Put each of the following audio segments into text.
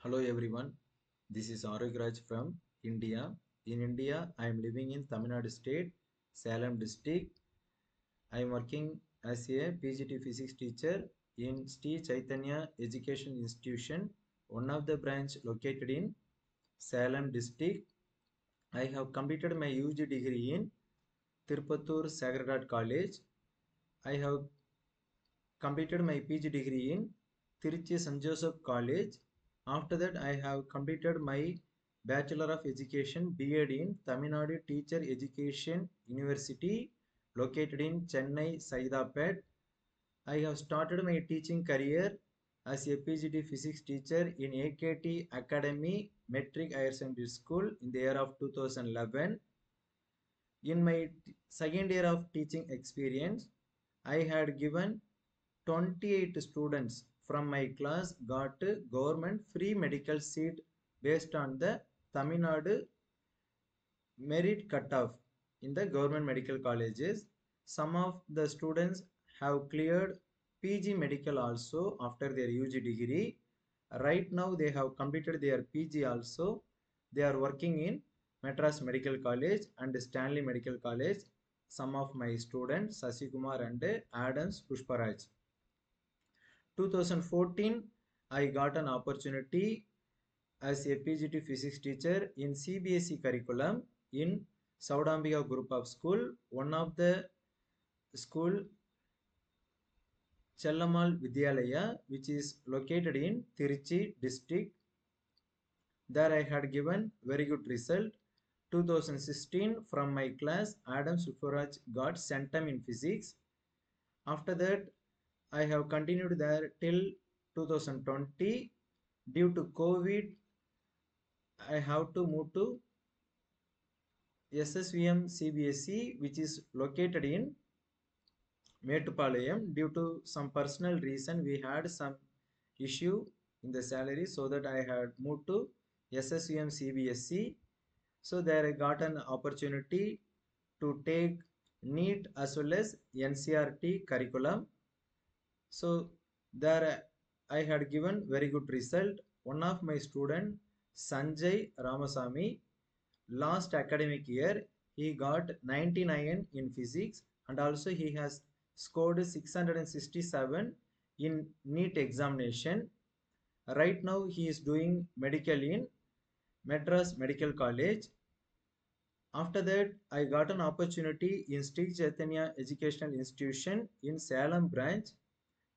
Hello everyone, this is Arugraj from India. In India, I am living in Tamil Nadu state, Salem district. I am working as a PGT physics teacher in Sri Chaitanya Education Institution, one of the branch located in Salem district. I have completed my UG degree in Tirupattur Sacred Heart College. I have completed my PG degree in Tiruchi St. Joseph College. After that, I have completed my Bachelor of Education B.Ed in Tamil Nadu Teacher Education University located in Chennai, Saidapet. I have started my teaching career as a PGT physics teacher in AKT Academy Metric Higher Secondary School in the year of 2011. In my second year of teaching experience, I had given 28 students from my class got government free medical seat based on the Tamil Nadu merit cutoff in the government medical colleges. Some of the students have cleared PG medical also after their UG degree. Right now they have completed their PG also. They are working in Madras Medical College and Stanley Medical College. Some of my students, Sasikumar and Adams Pushparaj. 2014, I got an opportunity as a PGT physics teacher in CBSE curriculum in Saudambika group of school, one of the school Chellamal Vidyalaya, which is located in Tiruchi district. There I had given very good result. 2016 from my class, Adam Sufaraj got centum in physics. After that, I have continued there till 2020. Due to COVID, I have to move to SSVM CBSE, which is located in Metupalayam. Due to some personal reason, we had some issue in the salary, so that I had moved to SSVM CBSE. So there I got an opportunity to take NEET as well as NCRT curriculum. So there I had given very good result. One of my student, Sanjay Ramasamy, last academic year he got 99 in physics, and also he has scored 667 in NEET examination. Right now he is doing medical in Madras Medical College. After that, I got an opportunity in Sri Chaitanya Educational Institution in Salem branch.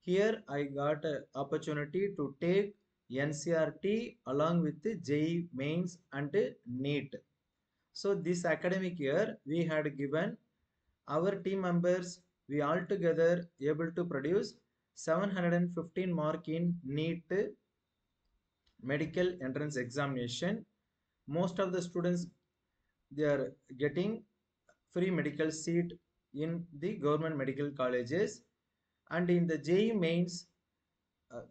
Here I got an opportunity to take NCRT along with JEE mains and NEET. So this academic year we had given our team members, we all together able to produce 715 mark in NEET medical entrance examination. Most of the students, they are getting free medical seat in the government medical colleges, and in the JEE mains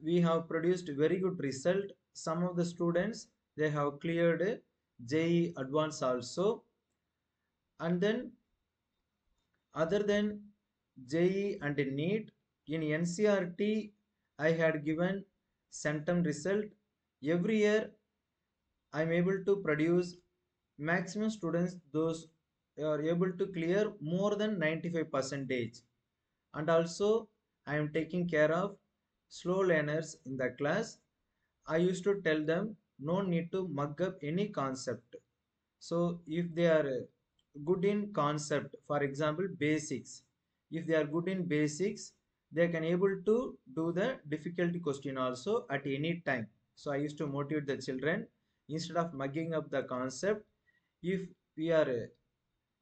we have produced very good result. Some of the students, they have cleared JEE advance also. And then other than JEE and NEET, in NCRT I had given centum result. Every year I am able to produce maximum students, those are able to clear more than 95 percentage. And also I am taking care of slow learners in the class. I used to tell them no need to mug up any concept. So if they are good in concept, for example basics, if they are good in basics, they can able to do the difficulty question also at any time. So I used to motivate the children, instead of mugging up the concept, if we are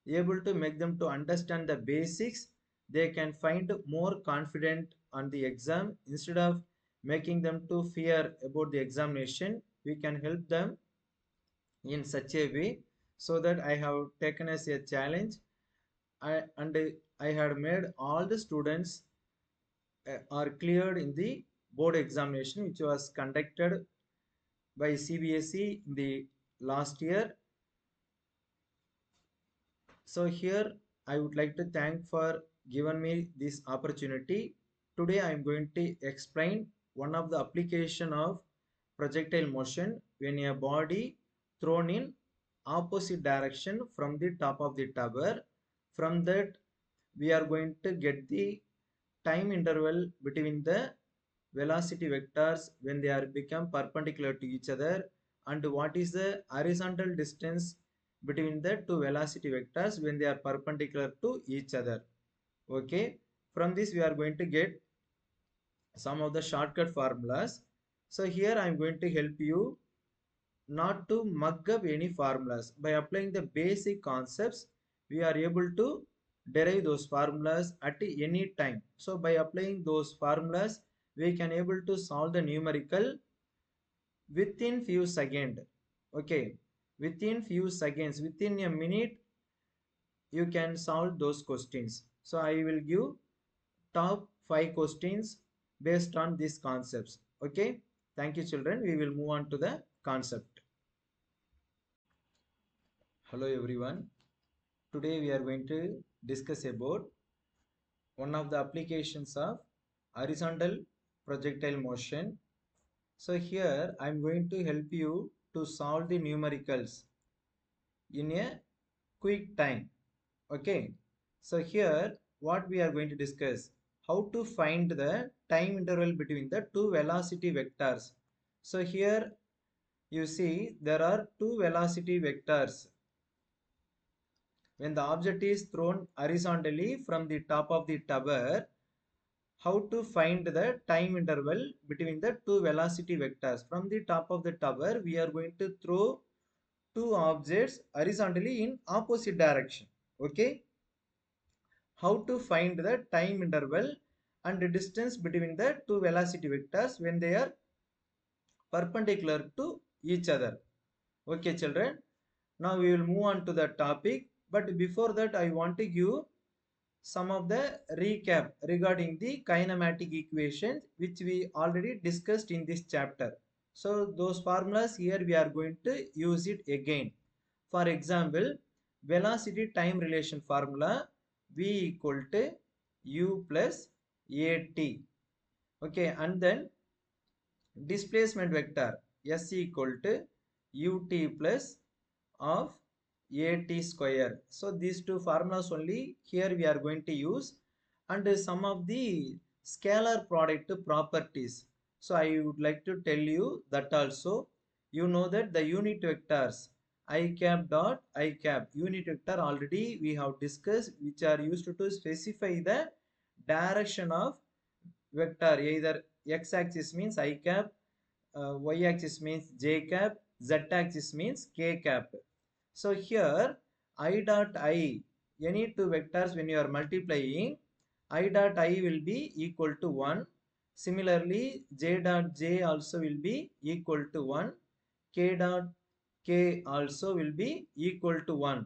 able to make them to understand the basics, they can find more confident on the exam. Instead of making them to fear about the examination, we can help them in such a way. So that I have taken as a challenge, and I had made all the students are cleared in the board examination which was conducted by CBSE in the last year. So here I would like to thank for giving me this opportunity. Today I am going to explain one of the application of projectile motion when a body thrown in opposite direction from the top of the tower. From that, we are going to get the time interval between the velocity vectors when they are become perpendicular to each other, and what is the horizontal distance between the two velocity vectors when they are perpendicular to each other. Okay, from this we are going to get some of the shortcut formulas. So here I am going to help you not to mug up any formulas. By applying the basic concepts, we are able to derive those formulas at any time. So by applying those formulas, we can able to solve the numerical within few seconds. Okay, within few seconds, within a minute, you can solve those questions. So I will give top 5 questions based on these concepts. Okay, thank you children. We will move on to the concept. Hello everyone. Today we are going to discuss about one of the applications of horizontal projectile motion. So here I am going to help you to solve the numericals in a quick time. Okay, so here what we are going to discuss, how to find the time interval between the two velocity vectors. So here you see there are two velocity vectors. When the object is thrown horizontally from the top of the tower, how to find the time interval between the two velocity vectors. From the top of the tower, we are going to throw two objects horizontally in opposite direction. Okay, how to find the time interval and the distance between the two velocity vectors when they are perpendicular to each other. Okay children, now we will move on to the topic, but before that I want to give some of the recap regarding the kinematic equations which we already discussed in this chapter. So those formulas here we are going to use it again. For example, velocity time relation formula v equal to u plus at. Okay, and then displacement vector s equal to ut plus of at square. So these two formulas only here we are going to use, and some of the scalar product properties. So I would like to tell you that also. You know that the unit vectors I cap dot I cap unit vector already we have discussed, which are used to specify the direction of vector. Either x axis means I cap, y axis means j cap, z axis means k cap. So here I dot I, any two vectors when you are multiplying, I dot I will be equal to 1. Similarly j dot j also will be equal to 1. K dot k also will be equal to 1.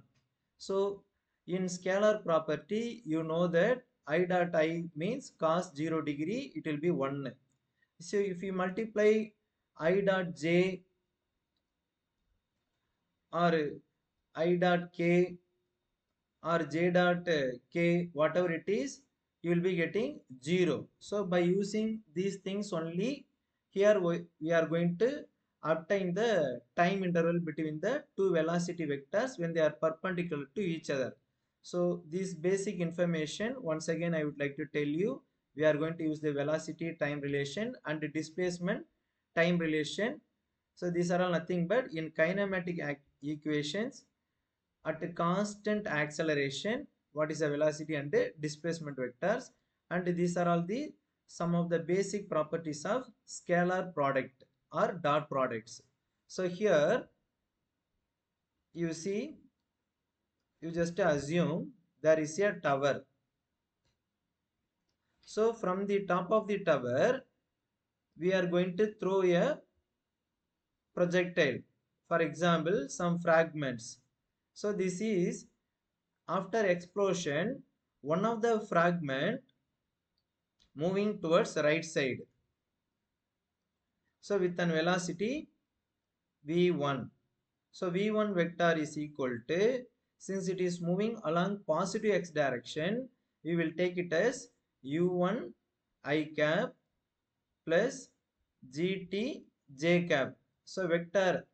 So in scalar property, you know that I dot I means cos 0 degree, it will be 1. So if you multiply I dot j or I dot k or j dot k, whatever it is, you will be getting 0. So by using these things only, here we are going to obtain the time interval between the two velocity vectors when they are perpendicular to each other. So this basic information, once again I would like to tell you, we are going to use the velocity time relation and the displacement time relation. So these are all nothing but in kinematic equations at a constant acceleration, what is the velocity and the displacement vectors, and these are all the some of the basic properties of scalar product or dot products. So here you see, you just assume there is a tower. So from the top of the tower we are going to throw a projectile, for example some fragments. So this is after explosion, one of the fragment moving towards the right side. So with an velocity v1. So v1 vector is equal to, since it is moving along positive x direction, we will take it as u1 I cap plus gt j cap. So vector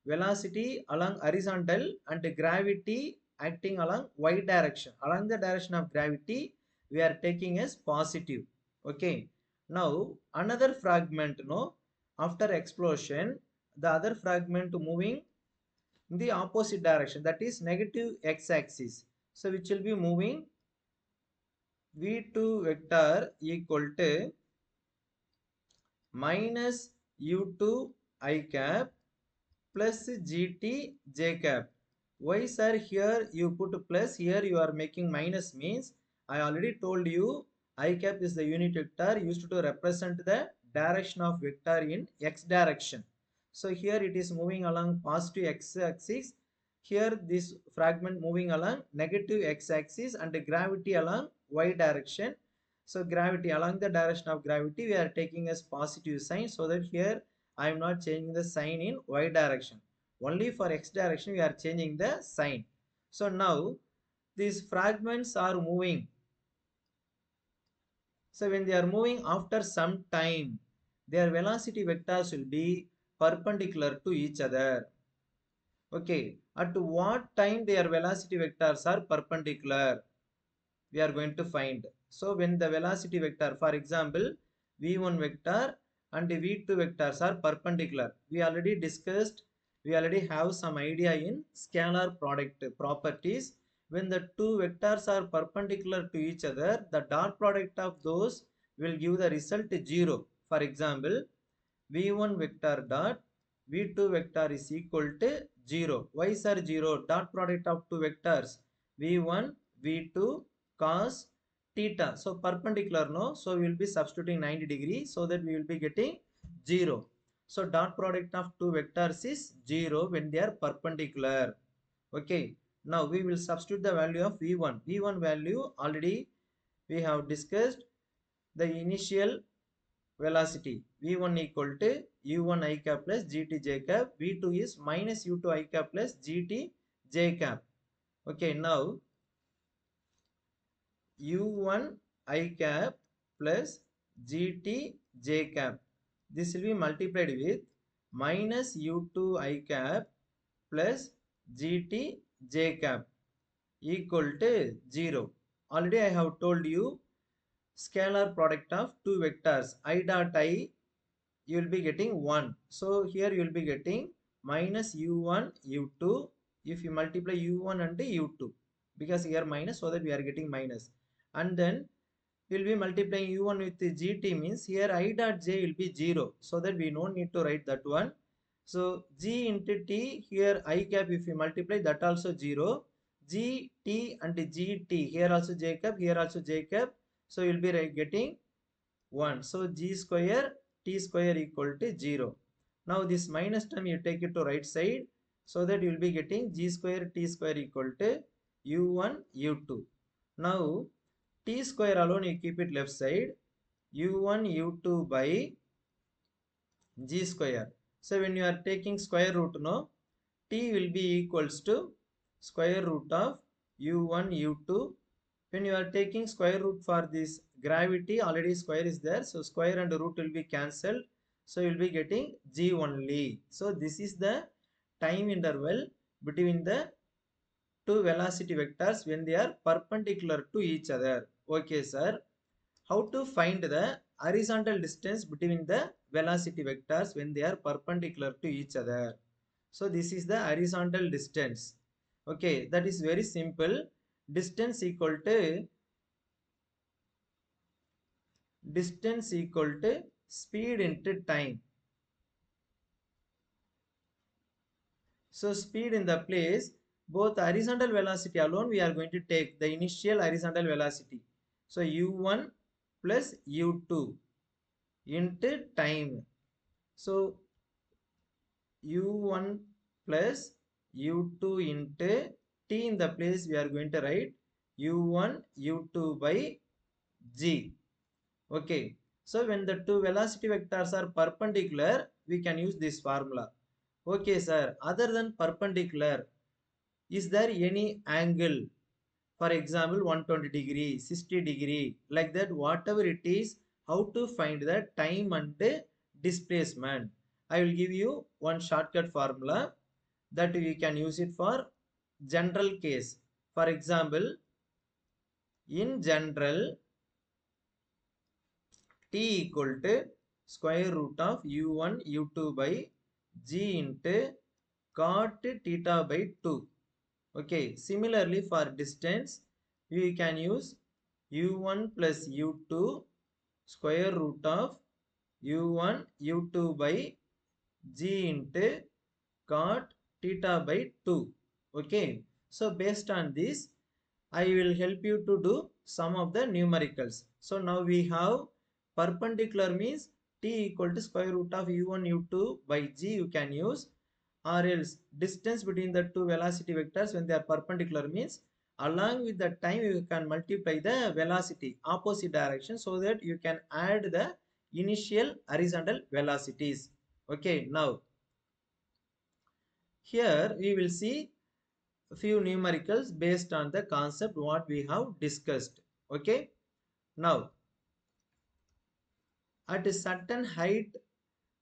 velocity along horizontal and gravity acting along y direction. Along the direction of gravity, we are taking as positive. Okay. Now another fragment, no, after explosion, the other fragment moving in the opposite direction, that is negative x-axis. So which will be moving v2 vector equal to minus u2 I cap plus gt j cap. Why sir here you put plus, here you are making minus, means I already told you I cap is the unit vector used to represent the direction of vector in x direction. So here it is moving along positive x axis, here this fragment moving along negative x axis, and gravity along y direction. So gravity, along the direction of gravity, we are taking as positive sign, so that here I am not changing the sign in y direction. Only for x direction we are changing the sign. So now these fragments are moving. So when they are moving after some time, their velocity vectors will be perpendicular to each other. Okay, at what time their velocity vectors are perpendicular, we are going to find. So when the velocity vector, for example, v1 vector and v2 vectors are perpendicular, we already discussed, we already have some idea in scalar product properties. When the two vectors are perpendicular to each other, the dot product of those will give the result 0. For example, v1 vector dot v2 vector is equal to 0. Why sir 0? Dot product of two vectors v1 v2 cos theta. So perpendicular, no, so we will be substituting 90 degrees, so that we will be getting 0. So dot product of two vectors is 0 when they are perpendicular. Okay, now we will substitute the value of v1 value already we have discussed. The initial velocity v1 equal to u1 I cap plus gt j cap, v2 is minus u2 I cap plus gt j cap. Okay, now u1 I cap plus gt j cap, this will be multiplied with minus u2 I cap plus gt j cap equal to 0. Already I have told you scalar product of two vectors I dot I, you will be getting 1. So here you will be getting minus u1 u2 if you multiply u1 and u2, because here minus, so that we are getting minus, and then we will be multiplying u1 with gt, means here I dot j will be 0, so that we don't need to write that one. So g into t, here I cap if you multiply, that also 0, g t and gt, here also j cap, here also j cap, so you will be getting 1. So g square t square equal to 0. Now this minus term you take it to right side, so that you will be getting g square t square equal to u1 u2. Now t square alone you keep it left side, u1 u2 by g square. So when you are taking square root, no, t will be equals to square root of u1 u2. When you are taking square root for this gravity, already square is there, so square and root will be cancelled, so you will be getting g only. So this is the time interval between the two velocity vectors when they are perpendicular to each other. Okay sir, how to find the horizontal distance between the velocity vectors when they are perpendicular to each other? So this is the horizontal distance. Okay, that is very simple. Distance equal to speed into time. So speed in the place, both horizontal velocity alone we are going to take the initial horizontal velocity. So u1 plus u2 into time. So u1 plus u2 into t, in the place we are going to write u1 u2 by g. Okay, so when the two velocity vectors are perpendicular, we can use this formula. Okay sir, other than perpendicular, is there any angle? For example, 120 degree, 60 degree, like that, whatever it is, how to find the time and displacement? I will give you one shortcut formula that we can use it for general case. For example, in general, t equal to square root of u1 u2 by g into cot theta by 2. Okay, similarly for distance we can use u1 plus u2 square root of u1 u2 by g into cot theta by 2. Okay, so based on this I will help you to do some of the numericals. So now we have perpendicular means t equal to square root of u1 u2 by g you can use, or else distance between the two velocity vectors when they are perpendicular means along with the time you can multiply the velocity opposite direction so that you can add the initial horizontal velocities. Okay, now here we will see a few numericals based on the concept what we have discussed. Okay, now at a certain height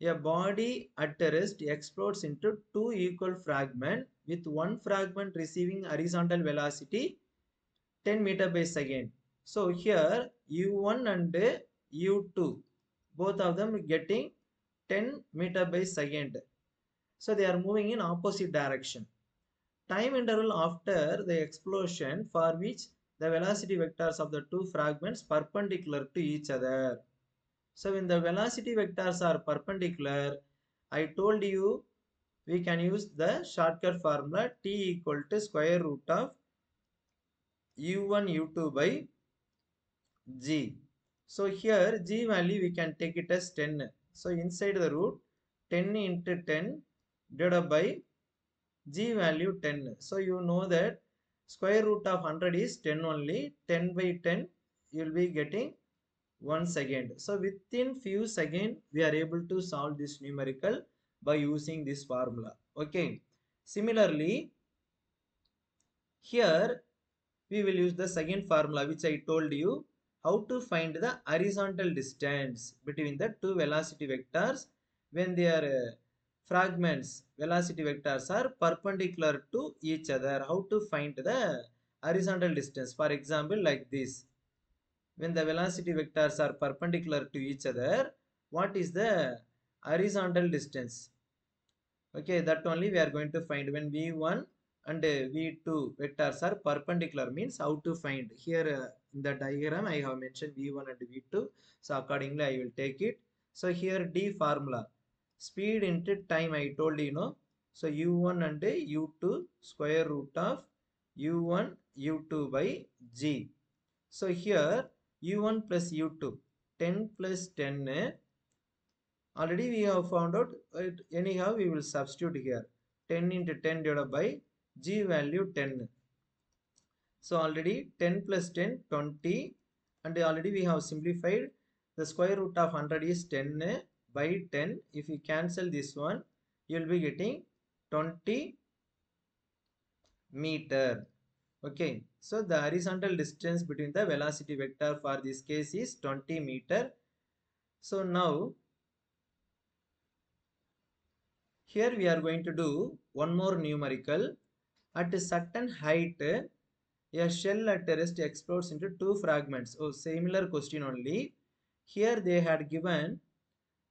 a body at rest explodes into two equal fragments with one fragment receiving horizontal velocity 10 meter by second. So here u1 and u2 both of them getting 10 meter by second. So they are moving in opposite direction. Time interval after the explosion for which the velocity vectors of the two fragments perpendicular to each other. So when the velocity vectors are perpendicular, I told you we can use the shortcut formula t equal to square root of u1 u2 by g. So here g value we can take it as 10. So inside the root 10 into 10 divided by g value 10. So you know that square root of 100 is 10 only. 10 by 10 you will be getting 1 second. So within few seconds we are able to solve this numerical by using this formula. Okay. Similarly, here we will use the second formula which I told you how to find the horizontal distance between the two velocity vectors when their fragments velocity vectors are perpendicular to each other. How to find the horizontal distance? For example, like this. When the velocity vectors are perpendicular to each other, what is the horizontal distance? Okay, that only we are going to find when v1 and v2 vectors are perpendicular means how to find. Here in the diagram I have mentioned v1 and v2, so accordingly I will take it. So here d formula, speed into time I told you know. So u1 and u2 square root of u1 u2 by g. So here u1 plus u2 10 plus 10 already we have found out it, anyhow we will substitute here 10 into 10 divided by g value 10. So already 10 plus 10 20, and already we have simplified the square root of 100 is 10 by 10. If you cancel this one you will be getting 20 meter. Okay, so the horizontal distance between the velocity vector for this case is 20 meter. So now here we are going to do one more numerical. At a certain height, a shell at rest explodes into two fragments. Oh, similar question only. Here they had given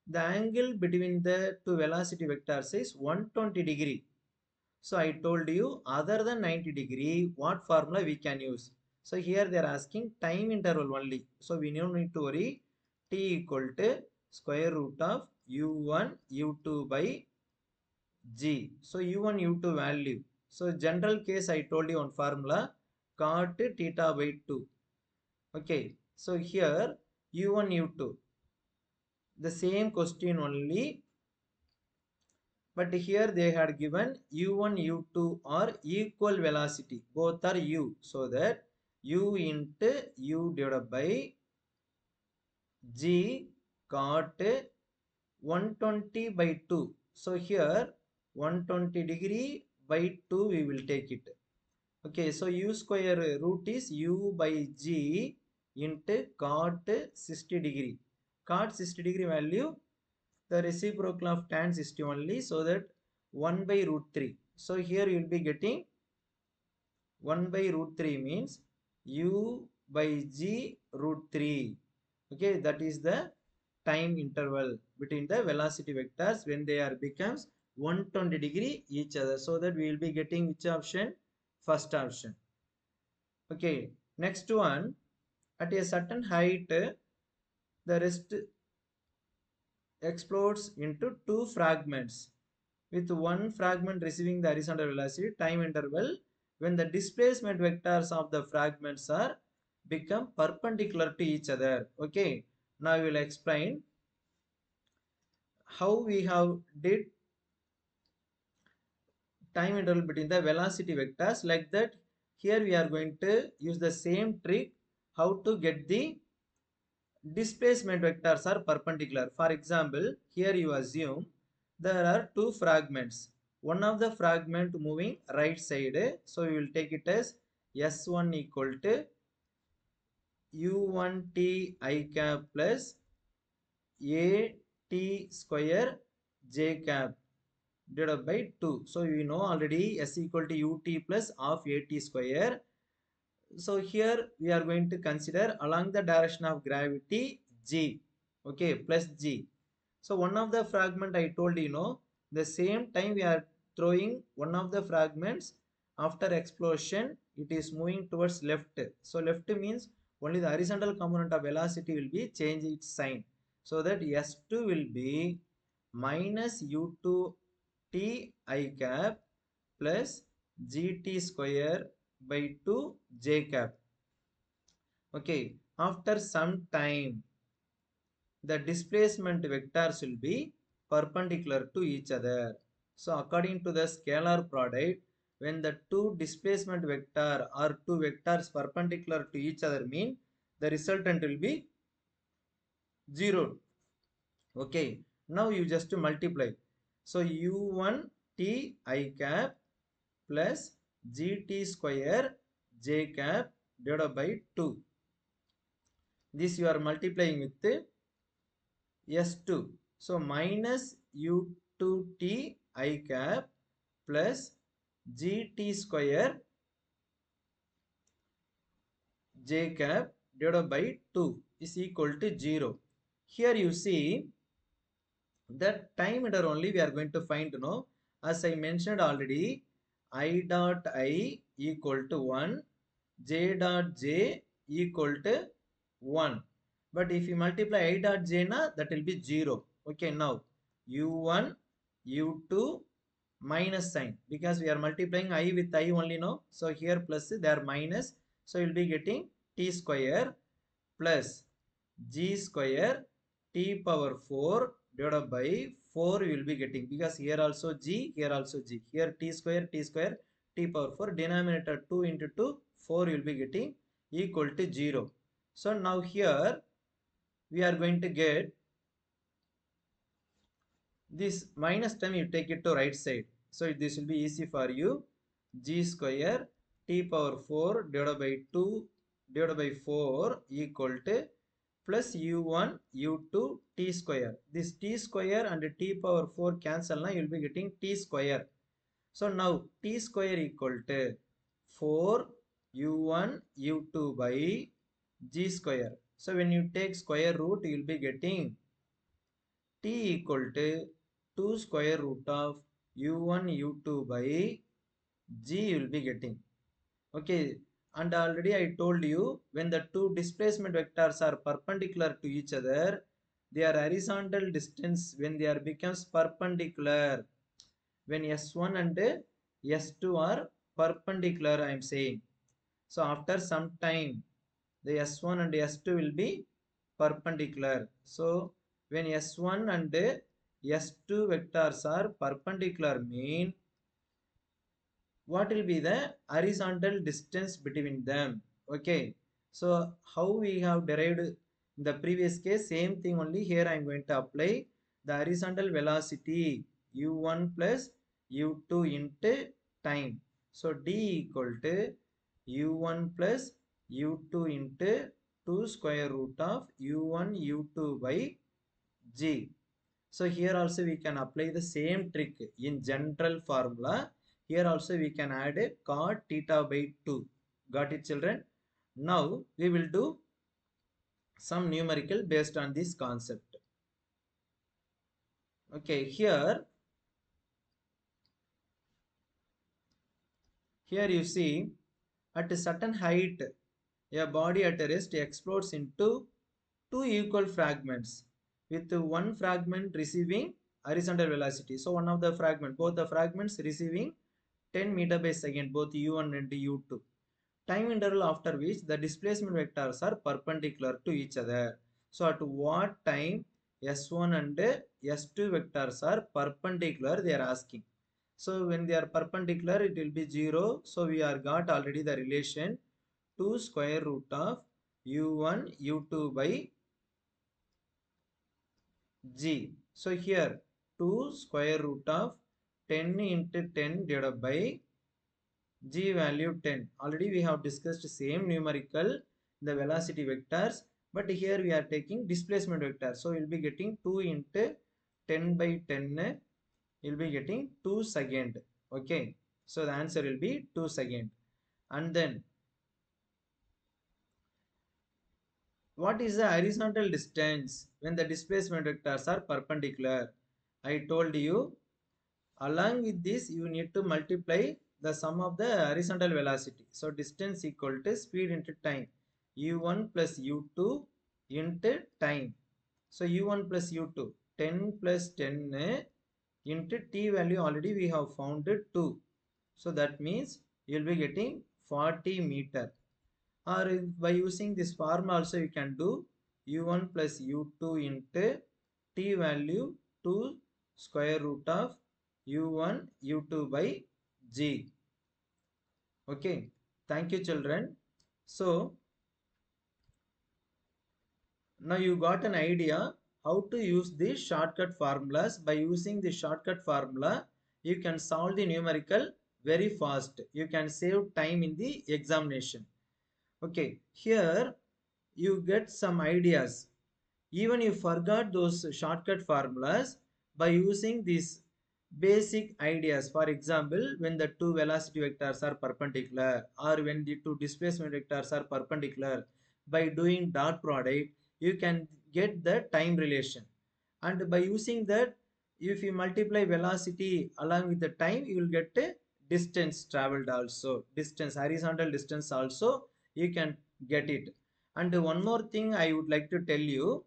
the angle between the two velocity vectors is 120 degree. So I told you other than 90 degree, what formula we can use. So here they are asking time interval only. So we don't need to worry. T equal to square root of u1 u2 by g. So u1 u2 value. So general case I told you on formula cot theta by 2. Okay. So here u1 u2 the same question only, but here they had given u1 u2 are equal velocity, both are u, so that u into u divided by g cot 120 by 2. So here 120 degree by 2 we will take it. Okay, so u square root is u by g into cot 60 degree. Cot 60 degree value the reciprocal of tan 60 only, so that 1 by root 3. So here you will be getting 1 by root 3 means u by g root 3. Okay, that is the time interval between the velocity vectors when they are becomes 120 degree each other. So that we will be getting which option? First option. Okay, next one, at a certain height, the rest explodes into two fragments, with one fragment receiving the horizontal velocity time interval when the displacement vectors of the fragments are become perpendicular to each other. Okay, now I will explain how we have did time interval between the velocity vectors. Like that, here we are going to use the same trick how to get the displacement vectors are perpendicular. For example, here you assume there are two fragments. One of the fragment moving right side, so you will take it as S1 equal to U1T I cap plus A T square J cap divided by 2. So we know already S equal to UT plus of AT square. So here we are going to consider along the direction of gravity G, okay, plus G. So one of the fragment I told you know, the same time we are throwing one of the fragments after explosion, it is moving towards left. So left means only the horizontal component of velocity will be change its sign. So that S2 will be minus U2 T I cap plus GT square by 2 J cap. Okay, after some time, the displacement vectors will be perpendicular to each other. So according to the scalar product, when the two displacement vector or two vectors perpendicular to each other mean the resultant will be 0. Okay, now you just multiply. So u1 t I cap plus gt square j cap divided by 2. This you are multiplying with S2. So minus U2T I cap plus GT square J cap divided by 2 is equal to 0. Here you see that time interval only we are going to find, as I mentioned already, I dot I equal to 1, J dot J equal to 1. But if you multiply I dot J na, that will be 0. Okay, now U1, U2 minus sign, because we are multiplying I with I only, no. So here plus there minus, so you'll be getting T square plus G square T power 4 divided by 4 you will be getting, because here also G, here also G, here T square T power 4, denominator 2 into 2, 4 you will be getting equal to 0. So now here we are going to get this minus term, you take it to right side. So this will be easy for you. G square T power 4 divided by 2 divided by 4 equal to plus u1 u2 t square. This t square and t power 4 cancel now, you will be getting t square. So now t square equal to 4 u1 u2 by g square. So when you take square root, you will be getting t equal to 2 square root of u1 u2 by g you will be getting. Okay, and already I told you, when the two displacement vectors are perpendicular to each other, their horizontal distance when they are becomes perpendicular, when s1 and s2 are perpendicular, I am saying. So after some time, the s1 and s2 will be perpendicular. So when s1 and s2 vectors are perpendicular mean, what will be the horizontal distance between them? Okay, so how we have derived in the previous case, same thing only here I am going to apply. The horizontal velocity u1 plus u2 into time, so d equal to u1 plus u2 into 2 square root of u1 u2 by g. So here also we can apply the same trick in general formula. Here also we can add a cot theta by 2. Got it, children? Now we will do some numerical based on this concept. Okay, here you see at a certain height, a body at a rest explodes into two equal fragments with one fragment receiving horizontal velocity. So one of the fragment, both the fragments receiving 10 meter by second, both u1 and u2. Time interval after which the displacement vectors are perpendicular to each other. So at what time S1 and S2 vectors are perpendicular, they are asking. So when they are perpendicular, it will be 0. So we are got already the relation 2 square root of u1 u2 by g. So here 2 square root of 10 into 10 divided by g value 10. Already we have discussed same numerical, the velocity vectors, but here we are taking displacement vector. So we will be getting 2 into 10 by 10, you will be getting 2 second. Okay, so the answer will be 2 second. And then what is the horizontal distance when the displacement vectors are perpendicular? I told you, along with this you need to multiply the sum of the horizontal velocity. So distance equal to speed into time, u1 plus u2 into time. So u1 plus u2, 10 plus 10 into t value already we have found 2. So that means you will be getting 40 meter. Or by using this formula also you can do u1 plus u2 into t value 2 square root of u1 u2 by g. Okay, thank you, children. So now you got an idea how to use these shortcut formulas. By using the shortcut formula, you can solve the numerical very fast. You can save time in the examination. Okay, here you get some ideas. Even you forgot those shortcut formulas, by using these basic ideas. For example, when the two velocity vectors are perpendicular, or when the two displacement vectors are perpendicular, by doing dot product you can get the time relation. And by using that, if you multiply velocity along with the time, you will get a distance traveled also, distance, horizontal distance also you can get it. And one more thing I would like to tell you,